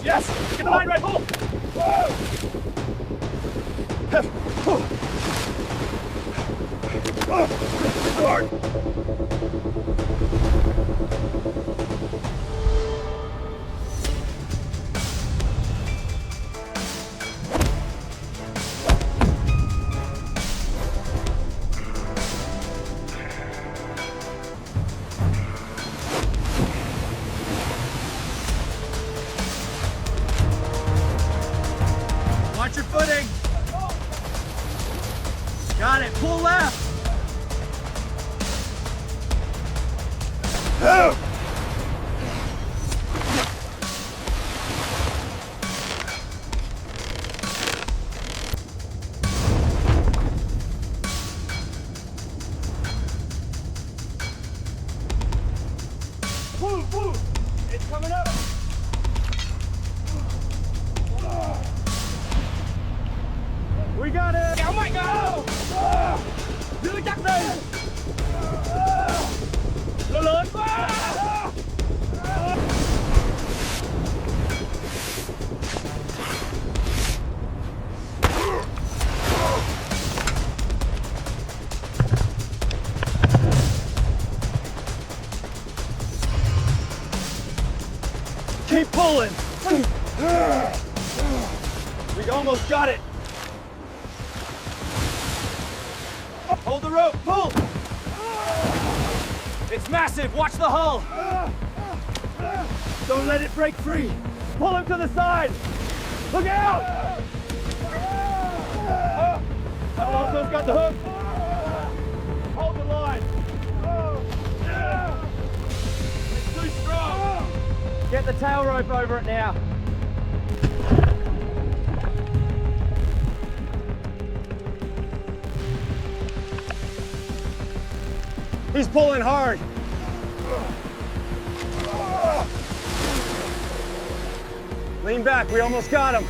Yes! Get the line right, pull! Hard! Watch your footing. Got it. Pull left. Move, move! It's coming up! We got it! Oh my god! Giữ chắc đây! Nó lớn quá! Keep pulling! We almost got it! Hold the rope, pull! It's massive, watch the hull! Don't let it break free! Pull him to the side! Look out! Alonso's got the hook! Hold the line! It's too strong! Get the tail rope over it now! He's pulling hard. Lean back, we almost got him.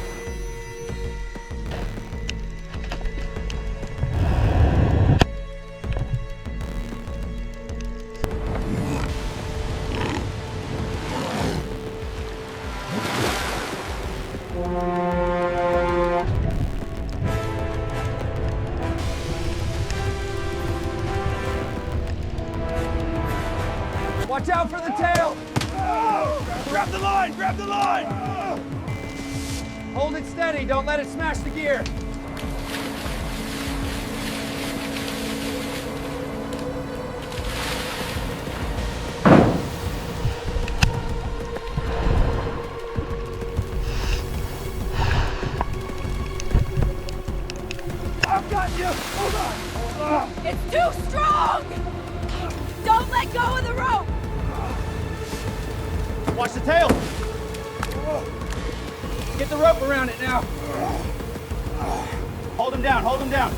Watch out for the tail! Grab the line! Grab the line! Hold it steady, don't let it smash the gear. I've got you! Hold on! It's too strong! Don't let go of the rope! Watch the tail! Get the rope around it now! Hold him down, hold him down!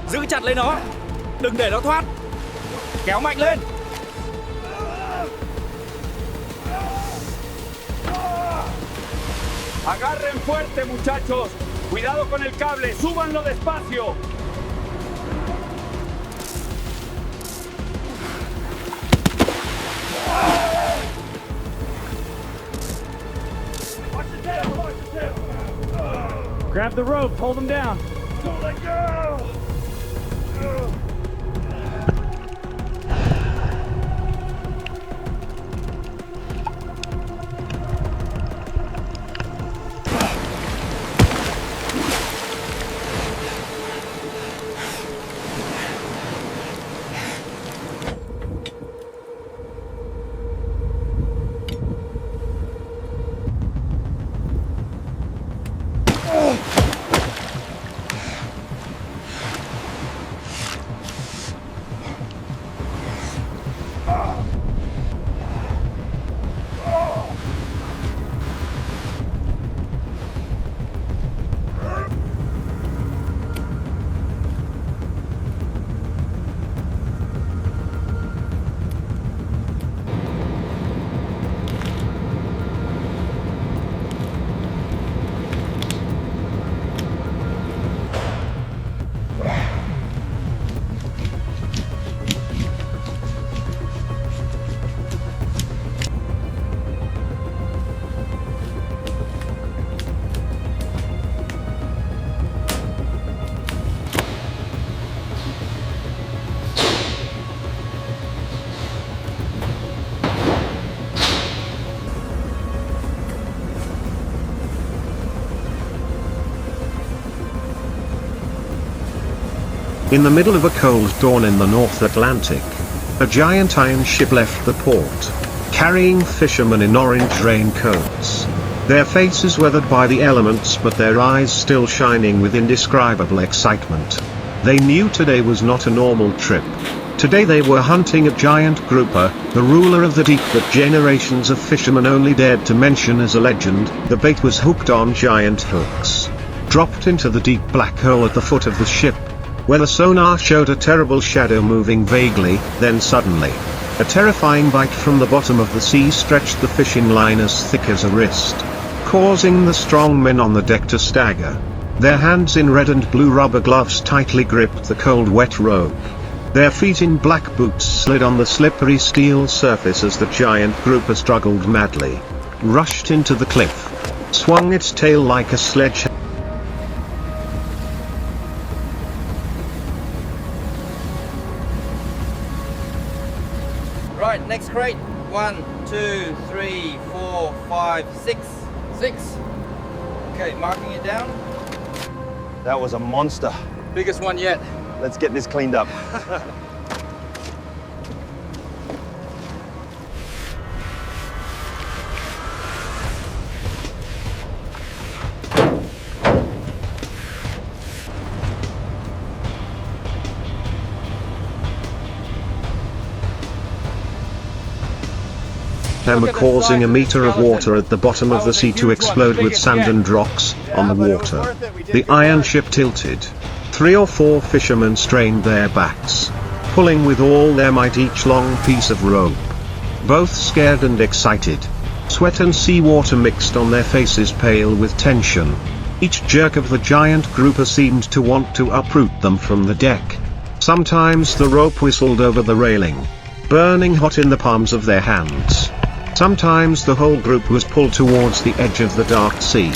Giữ chặt lấy nó. Đừng để nó thoát. Kéo mạnh lên. Agarren fuerte, muchachos. Cuidado con el cable, súbanlo despacio. Watch the tail, watch the tail. Grab the rope, hold them down. Don't let go. In the middle of a cold dawn in the North Atlantic, a giant iron ship left the port, carrying fishermen in orange raincoats. Their faces weathered by the elements but their eyes still shining with indescribable excitement. They knew today was not a normal trip. Today they were hunting a giant grouper, the ruler of the deep that generations of fishermen only dared to mention as a legend. The bait was hooked on giant hooks, dropped into the deep black hole at the foot of the ship, where the sonar showed a terrible shadow moving vaguely. Then suddenly, a terrifying bite from the bottom of the sea stretched the fishing line as thick as a wrist, causing the strong men on the deck to stagger. Their hands in red and blue rubber gloves tightly gripped the cold wet rope. Their feet in black boots slid on the slippery steel surface as the giant grouper struggled madly, rushed into the cliff, swung its tail like a sledgehammer. Right, next crate. 1, 2, 3, 4, 5, 6. 6. Okay, marking it down. That was a monster. Biggest one yet. Let's get this cleaned up. Hammer causing a meter of water at the bottom of the sea to explode with sand and rocks on the water. The iron ship tilted. 3 or 4 fishermen strained their backs, pulling with all their might each long piece of rope. Both scared and excited. Sweat and seawater mixed on their faces, pale with tension. Each jerk of the giant grouper seemed to want to uproot them from the deck. Sometimes the rope whistled over the railing, burning hot in the palms of their hands. Sometimes the whole group was pulled towards the edge of the dark sea.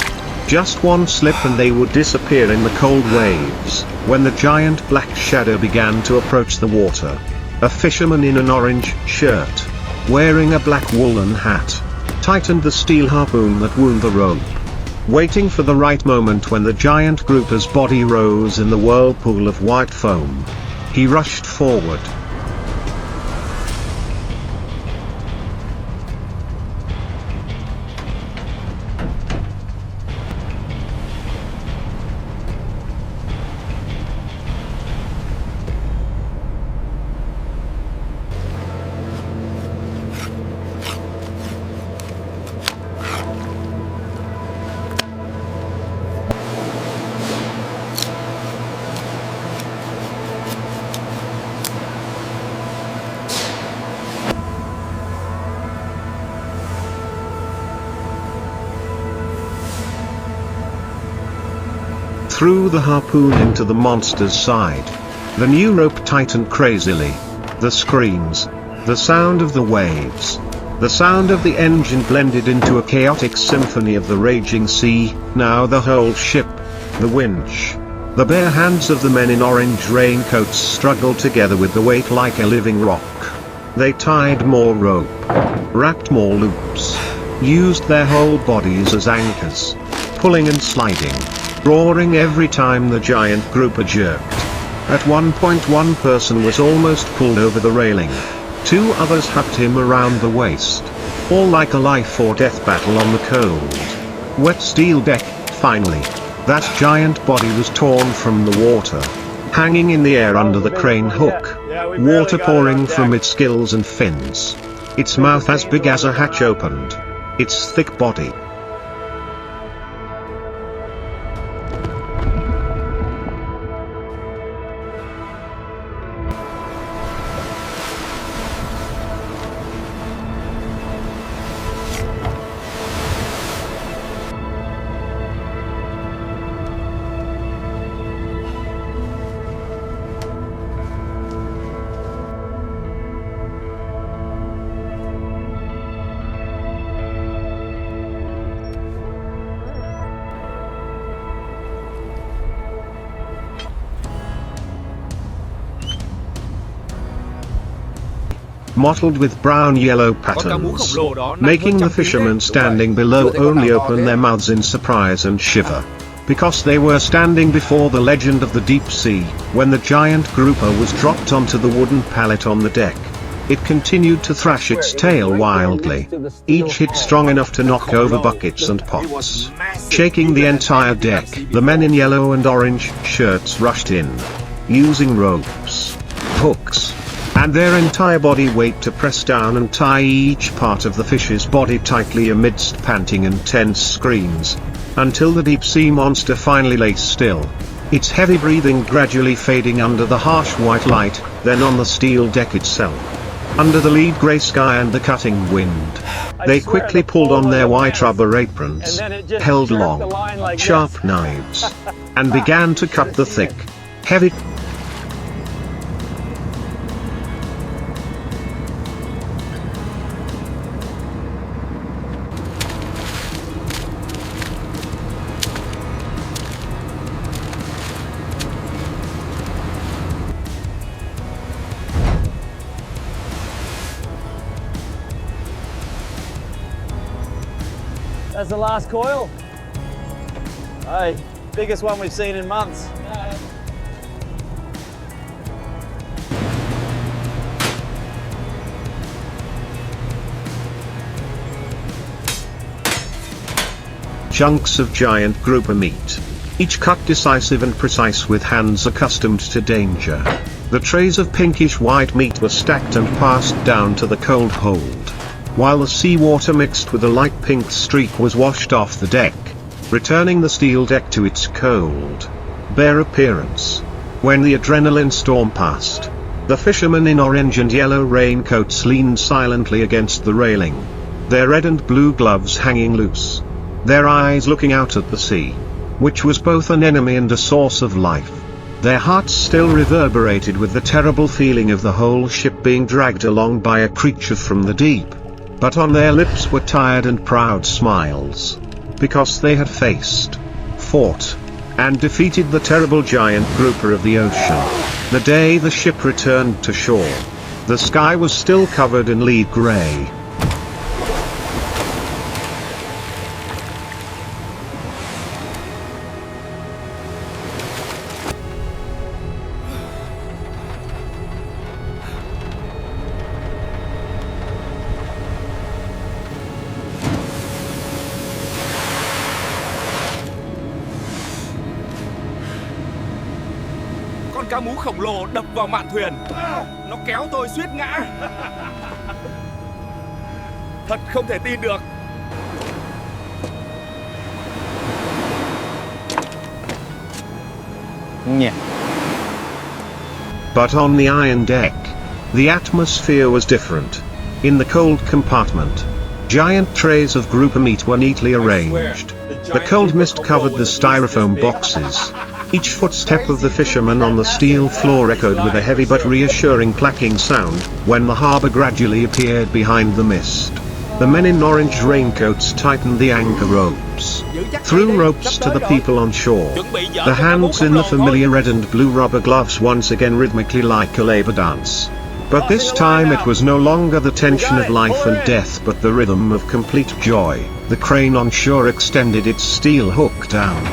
Just one slip and they would disappear in the cold waves. When the giant black shadow began to approach the water, a fisherman in an orange shirt, wearing a black woolen hat, tightened the steel harpoon that wound the rope. Waiting for the right moment when the giant grouper's body rose in the whirlpool of white foam, he rushed forward. Threw the harpoon into the monster's side. The new rope tightened crazily. The screams, the sound of the waves, the sound of the engine blended into a chaotic symphony of the raging sea. Now the whole ship, the winch, the bare hands of the men in orange raincoats struggled together with the weight like a living rock. They tied more rope, wrapped more loops, used their whole bodies as anchors, pulling and sliding, roaring every time the giant grouper jerked. At one point one person was almost pulled over the railing. 2 others hugged him around the waist. All like a life or death battle on the cold, wet steel deck. Finally, that giant body was torn from the water, hanging in the air under the crane hook, water pouring from its gills and fins. Its mouth as big as a hatch opened. Its thick body mottled with brown-yellow patterns, making the fishermen standing below only open their mouths in surprise and shiver. because they were standing before the legend of the deep sea, when the giant grouper was dropped onto the wooden pallet on the deck. It continued to thrash its tail wildly. Each hit strong enough to knock over buckets and pots. Shaking the entire deck, the men in yellow and orange shirts rushed in, using ropes, hooks, and their entire body weight to press down and tie each part of the fish's body tightly amidst panting and tense screams, until the deep-sea monster finally lay still, its heavy breathing gradually fading under the harsh white light, then on the steel deck itself. Under the lead grey sky and the cutting wind, they quickly pulled on their white rubber aprons, held long, sharp knives, and began to cut the thick, heavy That's the last coil. Hey, biggest one we've seen in months. chunks of giant grouper meat, each cut decisive and precise with hands accustomed to danger. The trays of pinkish white meat were stacked and passed down to the cold hold, while the seawater mixed with a light pink streak was washed off the deck, returning the steel deck to its cold, bare appearance. When the adrenaline storm passed, the fishermen in orange and yellow raincoats leaned silently against the railing, their red and blue gloves hanging loose, their eyes looking out at the sea, which was both an enemy and a source of life. Their hearts still reverberated with the terrible feeling of the whole ship being dragged along by a creature from the deep. But on their lips were tired and proud smiles, because they had faced, fought, and defeated the terrible giant grouper of the ocean. The day the ship returned to shore, the sky was still covered in lead grey. Cá mú khổng lồ đập vào mạn thuyền. Nó kéo tôi suýt ngã. Thật không thể tin được. But on the iron deck, the atmosphere was different. In the cold compartment, giant trays of grouper meat were neatly arranged. The cold mist covered the styrofoam boxes. Each footstep of the fisherman on the steel floor echoed with a heavy but reassuring clacking sound, when the harbour gradually appeared behind the mist. The men in orange raincoats tightened the anchor ropes, threw ropes to the people on shore. The hands in the familiar red and blue rubber gloves once again rhythmically like a labour dance. But this time it was no longer the tension of life and death but the rhythm of complete joy. The crane on shore extended its steel hook down,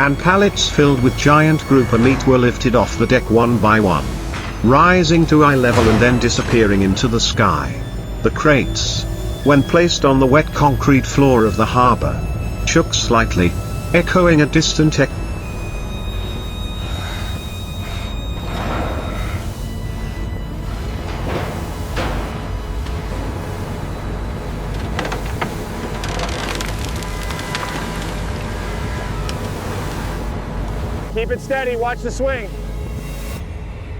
and pallets filled with giant grouper meat were lifted off the deck one by one, rising to eye level and then disappearing into the sky. The crates, when placed on the wet concrete floor of the harbour, shook slightly, echoing a distant echo. Keep it steady, watch the swing.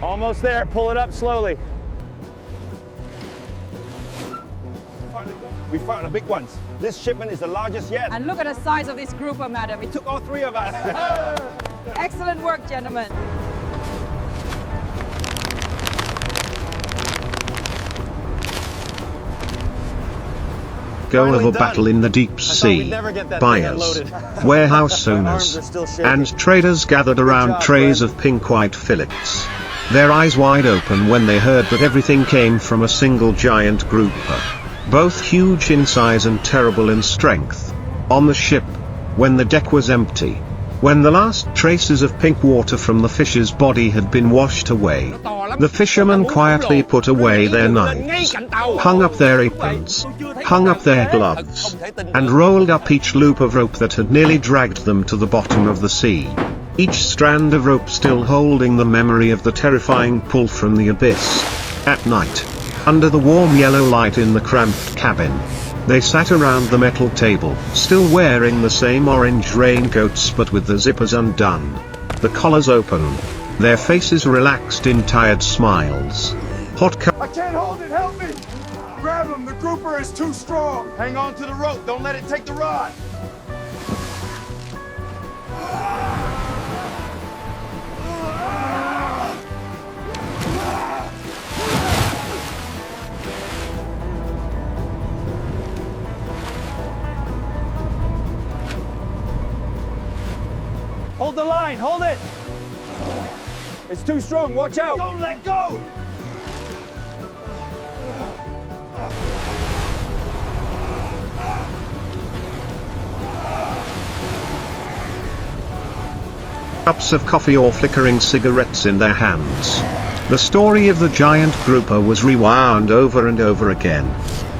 Almost there, pull it up slowly. We found the big ones. This shipment is the largest yet. And look at the size of this grouper, madam. It took all three of us. Excellent work, gentlemen. Go of a battle in the deep sea. Buyers, warehouse owners, and traders gathered around trays of pink white fillets, their eyes wide open when they heard that everything came from a single giant grouper, both huge in size and terrible in strength. On the ship, when the deck was empty, When the last traces of pink water from the fish's body had been washed away, the fishermen quietly put away their knives, hung up their aprons, hung up their gloves, and rolled up each loop of rope that had nearly dragged them to the bottom of the sea. Each strand of rope still holding the memory of the terrifying pull from the abyss. At night, under the warm yellow light in the cramped cabin, they sat around the metal table, still wearing the same orange raincoats but with the zippers undone, the collars open, their faces relaxed in tired smiles. I can't hold it, help me! Grab him, the grouper is too strong. Hang on to the rope, don't let it take the rod. Hold the line, hold it! It's too strong, watch out! Don't let go! Cups of coffee or flickering cigarettes in their hands. The story of the giant grouper was rewound over and over again.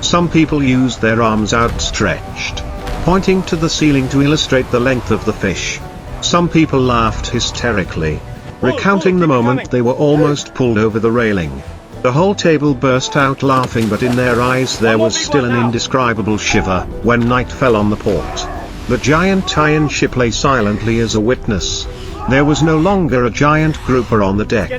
Some people used their arms outstretched, pointing to the ceiling to illustrate the length of the fish. Some people laughed hysterically, recounting the moment they were almost pulled over the railing. The whole table burst out laughing, but in their eyes there was still an indescribable shiver when night fell on the port. The giant iron ship lay silently as a witness. There was no longer a giant grouper on the deck,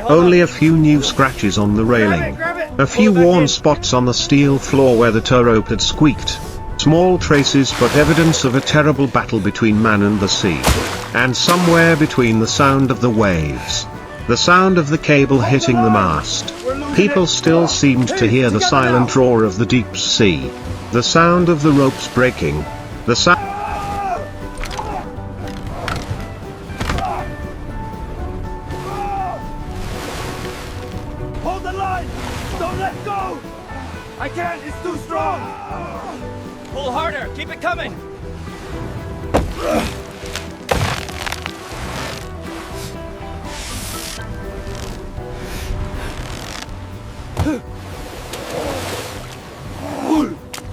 only a few new scratches on the railing, a few worn spots on the steel floor where the tow rope had squeaked. Small traces but evidence of a terrible battle between man and the sea. And somewhere between the sound of the waves, the sound of the cable hitting the mast, people still seemed to hear the silent roar of the deep sea, the sound of the ropes breaking, the sound. Hold the line! Don't let go! I can't, it's too strong! Pull harder, keep it coming.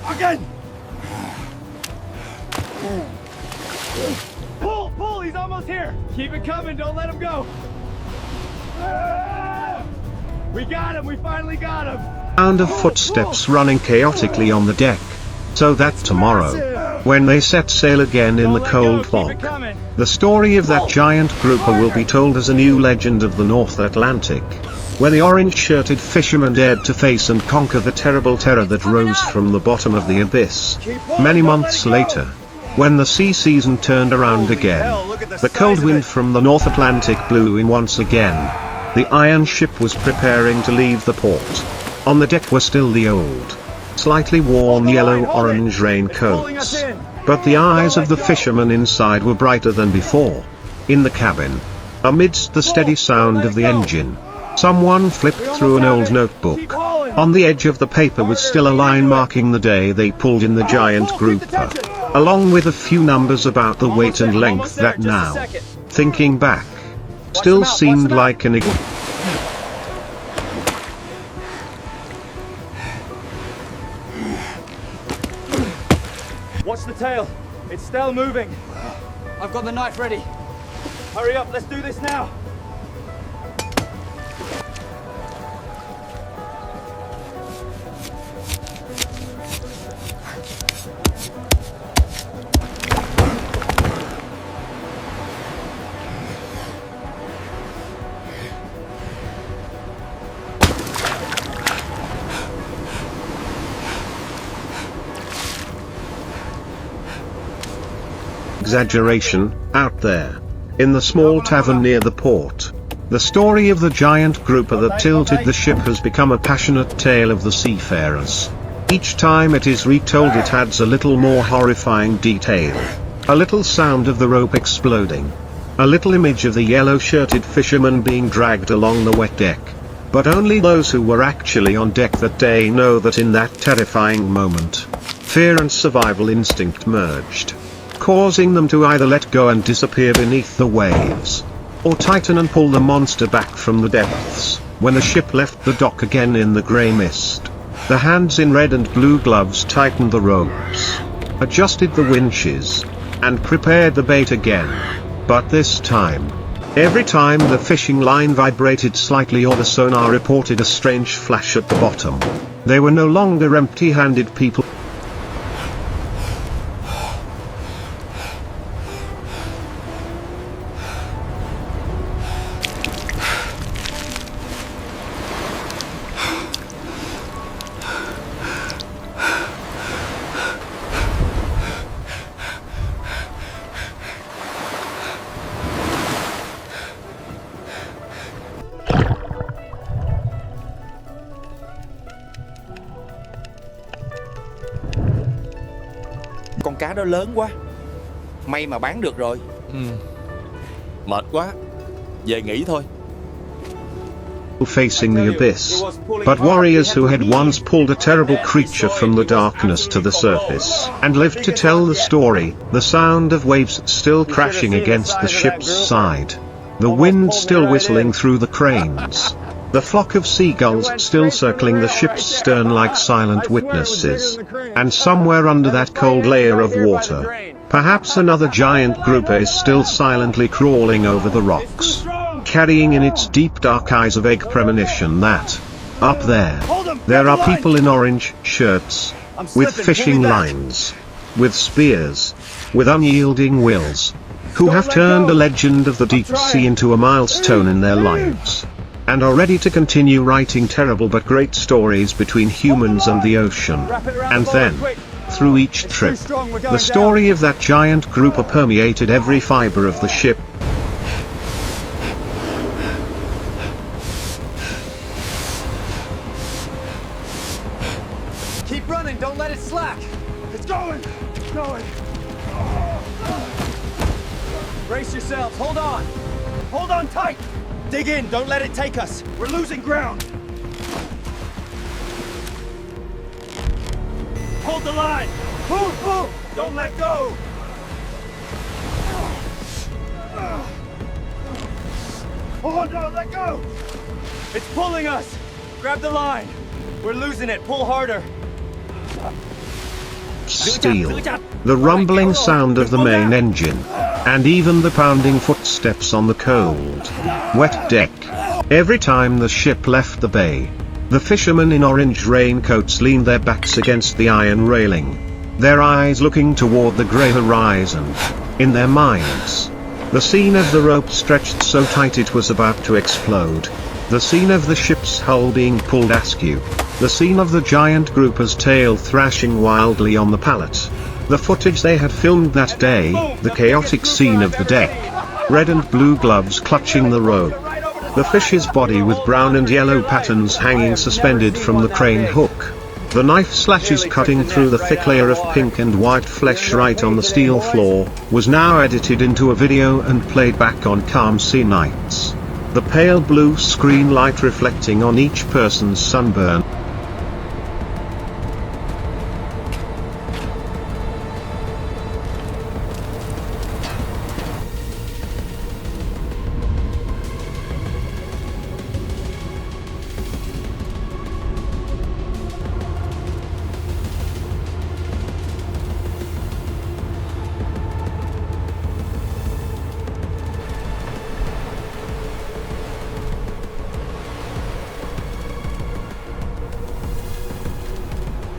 Again! Pull, he's almost here! Keep it coming, don't let him go! We got him, we finally got him! Sound of footsteps running chaotically on the deck, so that tomorrow, when they set sail again in the cold fog, the story of that giant grouper will be told as a new legend of the North Atlantic, where the orange-shirted fishermen dared to face and conquer the terrible terror that rose from the bottom of the abyss. Many months later, when the sea season turned around again, the cold wind from the North Atlantic blew in once again. The iron ship was preparing to leave the port. On the deck were still the old, slightly worn yellow-orange raincoats, but the eyes of the fishermen inside were brighter than before. In the cabin, amidst the steady sound of the engine, someone flipped through an old notebook. On the edge of the paper was still a line marking the day they pulled in the giant grouper, along with a few numbers about the weight and length that now, thinking back, still seemed like an Watch the tail, it's still moving. I've got the knife ready. Hurry up, let's do this now. Exaggeration, out there, in the small tavern near the port, the story of the giant grouper that tilted the ship has become a passionate tale of the seafarers. Each time it is retold it adds a little more horrifying detail, a little sound of the rope exploding, a little image of the yellow-shirted fisherman being dragged along the wet deck. But only those who were actually on deck that day know that in that terrifying moment, fear and survival instinct merged. causing them to either let go and disappear beneath the waves, or tighten and pull the monster back from the depths. When the ship left the dock again in the grey mist, the hands in red and blue gloves tightened the ropes, adjusted the winches, and prepared the bait again. But this time, every time the fishing line vibrated slightly or the sonar reported a strange flash at the bottom, they were no longer empty-handed people. Con cá đó lớn quá. May mà bán được rồi. Mệt quá. Về nghỉ thôi. Facing the abyss, but warriors who had once pulled a terrible creature from the darkness to the surface and lived to tell the story, the sound of waves still crashing against the ship's side, the wind still whistling through the cranes, the flock of seagulls still circling the ship's stern like silent witnesses, and somewhere under that cold layer of water, perhaps another giant grouper is still silently crawling over the rocks, carrying in its deep dark eyes a vague premonition that, up there are people in orange shirts, with fishing lines, with spears, with unyielding wills, who have turned a legend of the deep sea into a milestone in their lives, and are ready to continue writing terrible but great stories between humans and the ocean. And then, through each trip, the story of that giant grouper permeated every fiber of the ship. Keep running, don't let it slack. It's going, it's going. Brace yourselves, hold on. Hold on tight. Dig in, don't let it take us. We're losing ground. Hold the line. Move, move. Don't let go. Oh no, let go. It's pulling us. Grab the line. We're losing it. Pull harder. Steel, the rumbling sound of the main engine, and even the pounding footsteps on the cold, wet deck. Every time the ship left the bay, the fishermen in orange raincoats leaned their backs against the iron railing, their eyes looking toward the grey horizon. In their minds, the scene of the rope stretched so tight it was about to explode, the scene of the ship's hull being pulled askew, the scene of the giant grouper's tail thrashing wildly on the pallet, the footage they had filmed that day, the chaotic scene of the deck, red and blue gloves clutching the rope, the fish's body with brown and yellow patterns hanging suspended from the crane hook, the knife slashes cutting through the thick layer of pink and white flesh right on the steel floor, was now edited into a video and played back on calm sea nights. The pale blue screen light reflecting on each person's sunburn.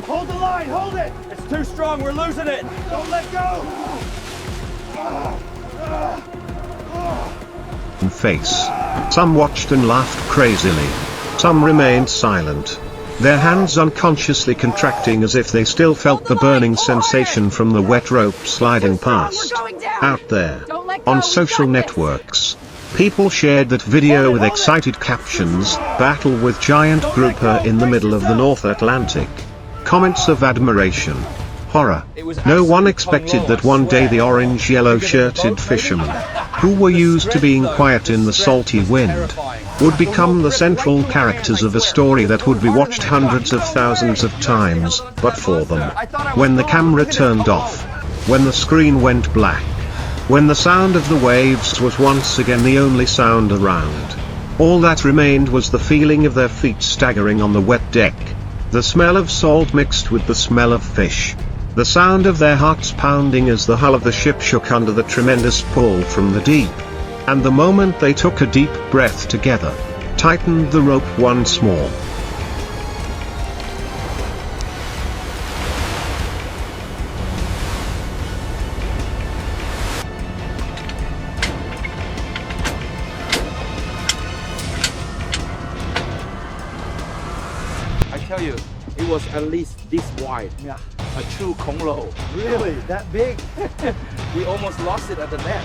Hold the line, hold it! It's too strong, we're losing it! Don't let go! Face. Some watched and laughed crazily. Some remained silent, their hands unconsciously contracting as if they still felt the burning sensation from the wet rope sliding past. Out there, on social networks, people shared that video with excited captions, "Battle with giant grouper in the middle of the North Atlantic." Comments of admiration, horror. No one expected that one day the orange-yellow shirted fishermen, who were used to being quiet in the salty wind, would become the central characters of a story that would be watched hundreds of thousands of times. But for them, when the camera turned off, when the screen went black. When the sound of the waves was once again the only sound around. All that remained was the feeling of their feet staggering on the wet deck. The smell of salt mixed with the smell of fish. The sound of their hearts pounding as the hull of the ship shook under the tremendous pull from the deep. And the moment they took a deep breath together, tightened the rope once more. I tell you, it was at least this wide. Yeah. A true Kong Lo. Really? That big? We almost lost it at the net.